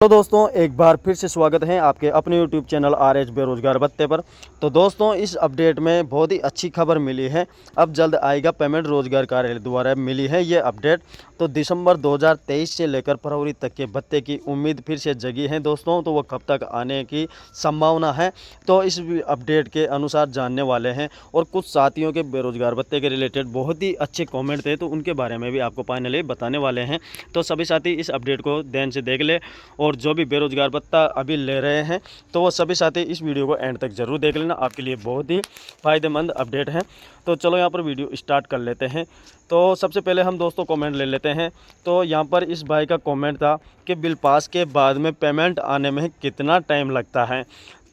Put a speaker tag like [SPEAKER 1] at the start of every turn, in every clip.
[SPEAKER 1] तो दोस्तों एक बार फिर से स्वागत है आपके अपने YouTube चैनल RH बेरोजगार भत्ते पर। तो दोस्तों इस अपडेट में बहुत ही अच्छी खबर मिली है। अब जल्द आएगा पेमेंट रोजगार कार्यालय द्वारा मिली है ये अपडेट। तो दिसंबर 2023 से लेकर फरवरी तक के भत्ते की उम्मीद फिर से जगी है दोस्तों। तो वो कब तक आने की संभावना है तो इस अपडेट के अनुसार जानने वाले हैं। और कुछ साथियों के बेरोजगार भत्ते के रिलेटेड बहुत ही अच्छे कॉमेंट थे तो उनके बारे में भी आपको फाइनली बताने वाले हैं। तो सभी साथी इस अपडेट को ध्यान से देख ले और जो भी बेरोजगार भत्ता अभी ले रहे हैं तो वो सभी साथी इस वीडियो को एंड तक जरूर देख लेना, आपके लिए बहुत ही फ़ायदेमंद अपडेट है। तो चलो यहाँ पर वीडियो स्टार्ट कर लेते हैं। तो सबसे पहले हम दोस्तों कमेंट ले लेते हैं। तो यहाँ पर इस भाई का कमेंट था कि बिल पास के बाद में पेमेंट आने में कितना टाइम लगता है।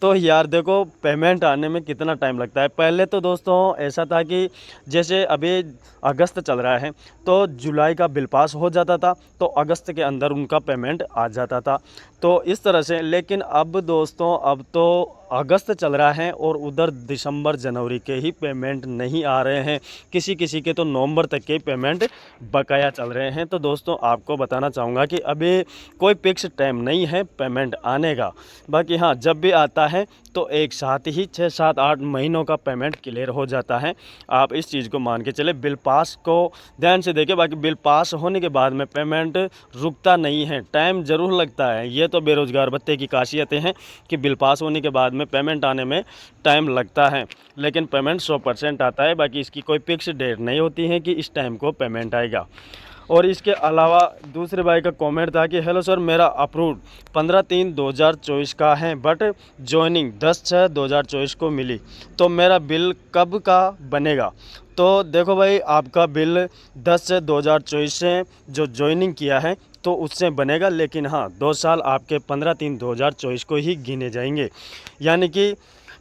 [SPEAKER 1] तो यार देखो, पेमेंट आने में कितना टाइम लगता है। पहले तो दोस्तों ऐसा था कि जैसे अभी अगस्त चल रहा है तो जुलाई का बिल पास हो जाता था तो अगस्त के अंदर उनका पेमेंट आ जाता था। तो इस तरह से, लेकिन अब दोस्तों अब तो अगस्त चल रहा है और उधर दिसंबर जनवरी के ही पेमेंट नहीं आ रहे हैं। किसी किसी के तो नवंबर तक के पेमेंट बकाया चल रहे हैं। तो दोस्तों आपको बताना चाहूँगा कि अभी कोई फिक्स टाइम नहीं है पेमेंट आने का। बाकी हाँ, जब भी आता है तो एक साथ ही 6, 7, 8 महीनों का पेमेंट क्लियर हो जाता है। आप इस चीज़ को मान के चले, बिल पास को ध्यान से देखें। बाकी बिल पास होने के बाद में पेमेंट रुकता नहीं है, टाइम ज़रूर लगता है। ये तो बेरोज़गार भत्ते की खासियतें हैं कि बिल पास होने के बाद में पेमेंट आने में टाइम लगता है, लेकिन पेमेंट 100% आता है। बाकी इसकी कोई फिक्स डेट नहीं होती है कि इस टाइम को पेमेंट आएगा। और इसके अलावा दूसरे भाई का कमेंट था कि हेलो सर, मेरा अप्रूव्ड 15/3/2024 का है बट जॉइनिंग 10/6/2024 को मिली, तो मेरा बिल कब का बनेगा। तो देखो भाई, आपका बिल 10/6/2024 से जो ज्वाइनिंग किया है तो उससे बनेगा, लेकिन हाँ 2 साल आपके 15/3/2024 को ही गिने जाएंगे। यानी कि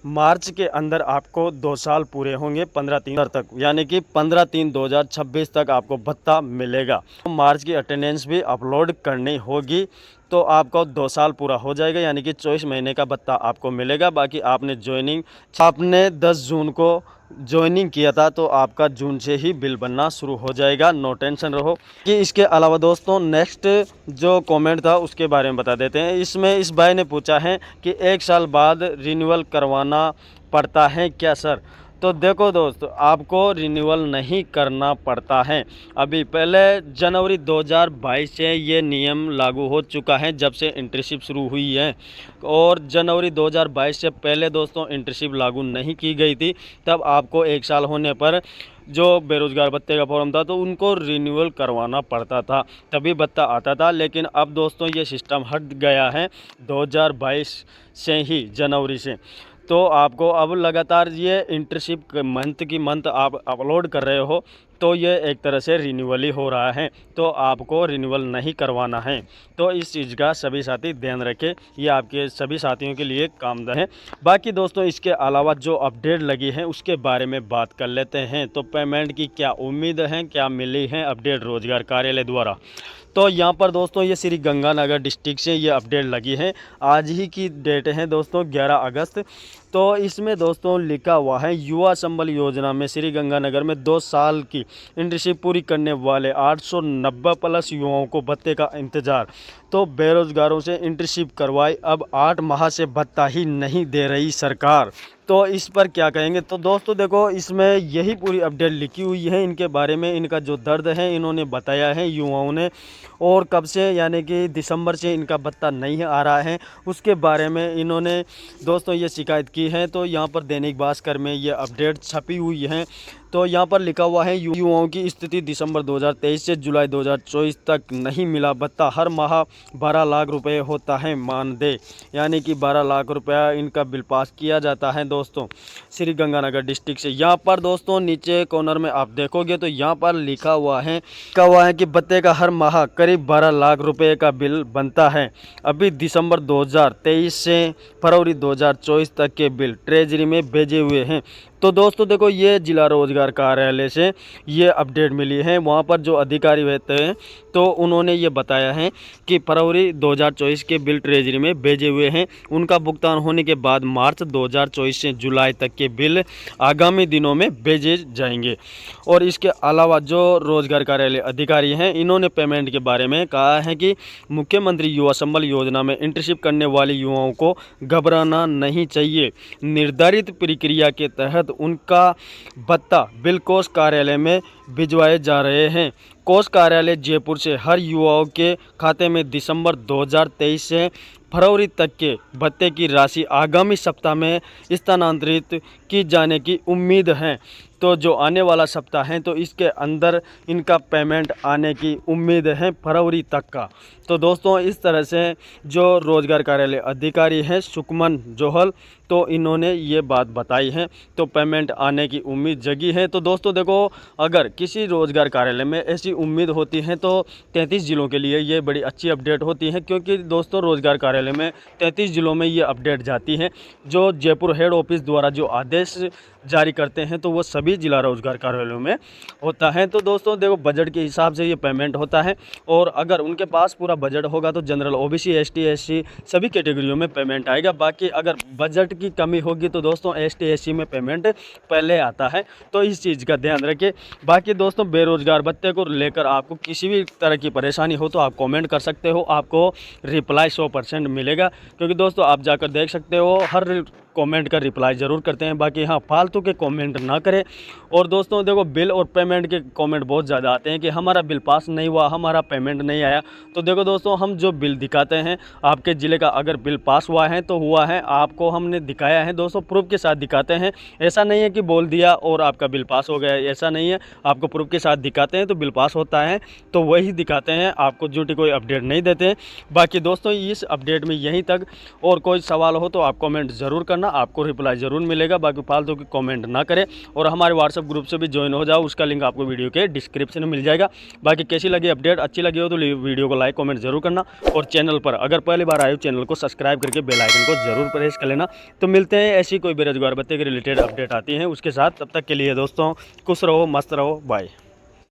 [SPEAKER 1] मार्च के अंदर आपको 2 साल पूरे होंगे 15/3 तक, यानी कि 15/3/2026 तक आपको भत्ता मिलेगा। मार्च की अटेंडेंस भी अपलोड करनी होगी तो आपको 2 साल पूरा हो जाएगा, यानी कि 24 महीने का भत्ता आपको मिलेगा। बाकी आपने 10 जून को ज्वाइनिंग किया था तो आपका जून से ही बिल बनना शुरू हो जाएगा, नो टेंशन रहो। कि इसके अलावा दोस्तों नेक्स्ट जो कमेंट था उसके बारे में बता देते हैं। इसमें इस भाई ने पूछा है कि 1 साल बाद रिन्यूअल करवाना पड़ता है क्या सर। तो देखो दोस्तों, आपको रिन्यूअल नहीं करना पड़ता है। अभी पहले जनवरी 2022 से ये नियम लागू हो चुका है, जब से इंटर्नशिप शुरू हुई है। और जनवरी 2022 से पहले दोस्तों इंटर्नशिप लागू नहीं की गई थी। तब आपको 1 साल होने पर जो बेरोजगार भत्ते का फॉर्म था तो उनको रिन्यूअल करवाना पड़ता था, तभी भत्ता आता था। लेकिन अब दोस्तों ये सिस्टम हट गया है 2022 से ही, जनवरी से। तो आपको अब लगातार ये इंटर्नशिप मंथ की मंथ आप अपलोड कर रहे हो तो ये एक तरह से रिन्यूअल ही हो रहा है, तो आपको रिन्यूअल नहीं करवाना है। तो इस चीज़ का सभी साथी ध्यान रखें, ये आपके सभी साथियों के लिए कामदा है। बाकी दोस्तों इसके अलावा जो अपडेट लगी है उसके बारे में बात कर लेते हैं। तो पेमेंट की क्या उम्मीद है, क्या मिली है अपडेट रोजगार कार्यालय द्वारा। तो यहाँ पर दोस्तों ये श्री गंगानगर डिस्ट्रिक्ट से ये अपडेट लगी है। आज ही की डेट है दोस्तों 11 अगस्त। तो इसमें दोस्तों लिखा हुआ है, युवा संबल योजना में श्री गंगानगर में 2 साल की इंटर्नशिप पूरी करने वाले 890 प्लस युवाओं को भत्ते का इंतजार। तो बेरोजगारों से इंटर्नशिप करवाई, अब 8 माह से भत्ता ही नहीं दे रही सरकार। तो इस पर क्या कहेंगे। तो दोस्तों देखो, इसमें यही पूरी अपडेट लिखी हुई है इनके बारे में। इनका जो दर्द है इन्होंने बताया है युवाओं ने, और कब से, यानी कि दिसंबर से इनका भत्ता नहीं आ रहा है उसके बारे में इन्होंने दोस्तों ये शिकायत की है। तो यहाँ पर दैनिक भास्कर में ये अपडेट छपी हुई है। तो यहाँ पर लिखा हुआ है, युवाओं की स्थिति दिसंबर 2023 से जुलाई 2024 तक नहीं मिला भत्ता, हर माह 12 लाख रुपए होता है मानदेय। यानी कि 12 लाख रुपया इनका बिल पास किया जाता है दोस्तों श्री गंगानगर डिस्ट्रिक्ट से। यहाँ पर दोस्तों नीचे कॉर्नर में आप देखोगे तो यहाँ पर लिखा हुआ है कि भत्ते का हर माह करीब 12 लाख रुपए का बिल बनता है। अभी दिसंबर 2023 से फरवरी 2024 तक के बिल ट्रेजरी में भेजे हुए हैं। तो दोस्तों देखो, ये जिला रोजगार कार्यालय से ये अपडेट मिली है। वहाँ पर जो अधिकारी रहते हैं तो उन्होंने ये बताया है कि फरवरी 2024 के बिल ट्रेजरी में भेजे हुए हैं। उनका भुगतान होने के बाद मार्च 2024 से जुलाई तक के बिल आगामी दिनों में भेजे जाएंगे। और इसके अलावा जो रोजगार कार्यालय अधिकारी हैं, इन्होंने पेमेंट के बारे में कहा है कि मुख्यमंत्री युवा संबल योजना में इंटर्नशिप करने वाले युवाओं को घबराना नहीं चाहिए। निर्धारित प्रक्रिया के तहत उनका भत्ता बिल कोष कार्यालय में भिजवाए जा रहे हैं। कोष कार्यालय जयपुर से हर युवाओं के खाते में दिसंबर 2023 से फरवरी तक के भत्ते की राशि आगामी सप्ताह में स्थानांतरित की जाने की उम्मीद है। तो जो आने वाला सप्ताह है तो इसके अंदर इनका पेमेंट आने की उम्मीद है फरवरी तक का। तो दोस्तों, इस तरह से जो रोजगार कार्यालय अधिकारी हैं सुकमन जोहल, तो इन्होंने ये बात बताई है। तो पेमेंट आने की उम्मीद जगी है। तो दोस्तों देखो, अगर किसी रोजगार कार्यालय में ऐसी उम्मीद होती है तो 33 ज़िलों के लिए ये बड़ी अच्छी अपडेट होती है, क्योंकि दोस्तों रोजगार कार्यालय में 33 ज़िलों में ये अपडेट जाती है। जो जयपुर हेड ऑफिस द्वारा जो आदेश जारी करते हैं तो वो सभी जिला रोजगार कार्यालयों में होता है। तो दोस्तों देखो, बजट के हिसाब से ये पेमेंट होता है। और अगर उनके पास पूरा बजट होगा तो जनरल, ओबीसी, एसटी, एससी सभी कैटेगरियों में पेमेंट आएगा। बाकी अगर बजट की कमी होगी तो दोस्तों एसटी, एससी में पेमेंट पहले आता है। तो इस चीज़ का ध्यान रखें। बाकी दोस्तों, बेरोजगार भत्ते को लेकर आपको किसी भी तरह की परेशानी हो तो आप कमेंट कर सकते हो, आपको रिप्लाई 100% मिलेगा। क्योंकि दोस्तों आप जाकर देख सकते हो, हर कमेंट का रिप्लाई ज़रूर करते हैं। बाकी हाँ, फालतू के कमेंट ना करें। और दोस्तों देखो, बिल और पेमेंट के कमेंट बहुत ज़्यादा आते हैं कि हमारा बिल पास नहीं हुआ, हमारा पेमेंट नहीं आया। तो देखो दोस्तों, हम जो बिल दिखाते हैं आपके ज़िले का, अगर बिल पास हुआ है तो हुआ है, आपको हमने दिखाया है दोस्तों, प्रूफ के साथ दिखाते हैं। ऐसा नहीं है कि बोल दिया और आपका बिल पास हो गया, ऐसा नहीं है। आपको प्रूफ के साथ दिखाते हैं तो बिल पास होता है, तो वही दिखाते हैं, आपको झूठी कोई अपडेट नहीं देते हैं। बाकी दोस्तों, इस अपडेट में यहीं तक। और कोई सवाल हो तो आप कमेंट ज़रूर करना, आपको रिप्लाई ज़रूर मिलेगा। बाकी फालतू की कमेंट ना करें। और हमारे व्हाट्सएप ग्रुप से भी ज्वाइन हो जाओ, उसका लिंक आपको वीडियो के डिस्क्रिप्शन में मिल जाएगा। बाकी कैसी लगी अपडेट, अच्छी लगी हो तो वीडियो को लाइक कमेंट जरूर करना। और चैनल पर अगर पहली बार आए हो, चैनल को सब्सक्राइब करके बेल आइकन को जरूर प्रेस कर लेना। तो मिलते हैं ऐसी कोई बेरोजगार भत्ते के रिलेटेड अपडेट आती है उसके साथ। तब तक के लिए दोस्तों खुश रहो, मस्त रहो, बाय।